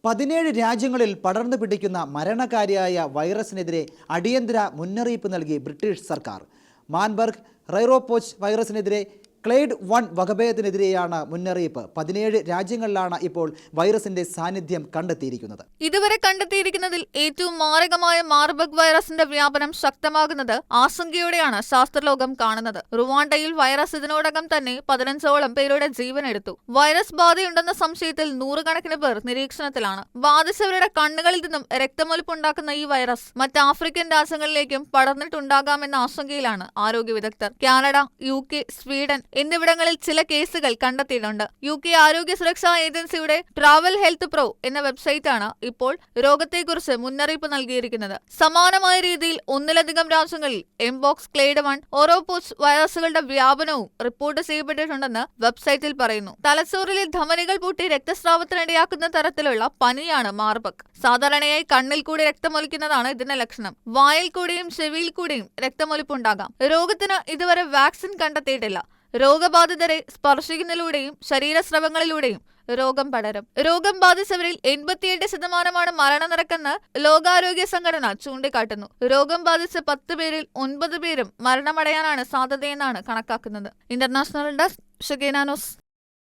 17 രാജ്യങ്ങളിൽ പടർന്നു പിടിക്കുന്ന മരണകാരിയായ വൈറസിനെതിരെ അടിയന്തര മുന്നറിയിപ്പ് നൽകി ബ്രിട്ടീഷ് സർക്കാർ. മാൻബർഗ് റൈറോപോച്ച് വൈറസിനെതിരെ ക്ലെയ്ഡ് 1 വകഭേദത്തിനെതിരെയാണ് മുന്നറിയിപ്പ്. 17 രാജ്യങ്ങളിലാണ് ഇപ്പോൾ വൈറസിന്റെ സാന്നിധ്യം കണ്ടെത്തിയിരിക്കുന്നത്. ഇതുവരെ കണ്ടെത്തിയിരിക്കുന്നതിൽ ഏറ്റവും മാരകമായ മാർബർഗ് വൈറസിന്റെ വ്യാപനം ശക്തമാകുന്നത് ആശങ്കയോടെയാണ് ശാസ്ത്രലോകം കാണുന്നത്. റുവാണ്ടയിൽ വൈറസ് ഇതിനോടകം തന്നെ 15ഓളം പേരുടെ ജീവനെടുത്തു. വൈറസ് ബാധയുണ്ടെന്ന സംശയത്തിൽ നൂറുകണക്കിന് പേർ നിരീക്ഷണത്തിലാണ്. ബാധിച്ചവരുടെ കണ്ണുകളിൽ നിന്നും രക്തമൊലിപ്പുണ്ടാക്കുന്ന ഈ വൈറസ് മറ്റ് ആഫ്രിക്കൻ രാജ്യങ്ങളിലേക്കും പടർന്നിട്ടുണ്ടാകാമെന്ന ആശങ്കയിലാണ് ആരോഗ്യ വിദഗ്ധർ. കാനഡ, UK, സ്വീഡൻ എന്നിവിടങ്ങളിൽ ചില കേസുകൾ കണ്ടെത്തിയിട്ടുണ്ട്. UK ആരോഗ്യ സുരക്ഷാ ഏജൻസിയുടെ ട്രാവൽ ഹെൽത്ത് പ്രോ എന്ന വെബ്സൈറ്റാണ് ഇപ്പോൾ രോഗത്തെക്കുറിച്ച് മുന്നറിയിപ്പ് നൽകിയിരിക്കുന്നത്. സമാനമായ രീതിയിൽ ഒന്നിലധികം രാജ്യങ്ങളിൽ എംബോക്സ്, ക്ലെയ്ഡ് 1, ഓറോപോച്ച് വൈറസുകളുടെ വ്യാപനവും റിപ്പോർട്ട് ചെയ്യപ്പെട്ടിട്ടുണ്ടെന്ന് വെബ്സൈറ്റിൽ പറയുന്നു. തലച്ചോറിലെ ധമനികൾ പൂട്ടി രക്തസ്രാവത്തിനിടയാക്കുന്ന തരത്തിലുള്ള പനിയാണ് മാർബർഗ്. സാധാരണയായി കണ്ണിൽ കൂടി രക്തമൊലിക്കുന്നതാണ് ഇതിന്റെ ലക്ഷണം. വായിൽ കൂടിയും ചെവിയിൽ കൂടിയും രക്തമൊലിപ്പുണ്ടാകാം. രോഗത്തിന് ഇതുവരെ വാക്സിൻ കണ്ടെത്തിയിട്ടില്ല. രോഗബാധിതരെ സ്പർശിക്കുന്നതിലൂടെയും ശരീരസ്രവങ്ങളിലൂടെയും രോഗം പടരും. രോഗം ബാധിച്ചവരിൽ 88% മരണനിരക്കെന്ന് ലോകാരോഗ്യ സംഘടന ചൂണ്ടിക്കാട്ടുന്നു. രോഗം ബാധിച്ച 10 പേരിൽ 9 പേരും മരണമടയാനാണ് സാധ്യതയെന്നാണ് കണക്കാക്കുന്നത്. ഇന്റർനാഷണൽ ഡെസ്ക്, ഷെഗേന ന്യൂസ്.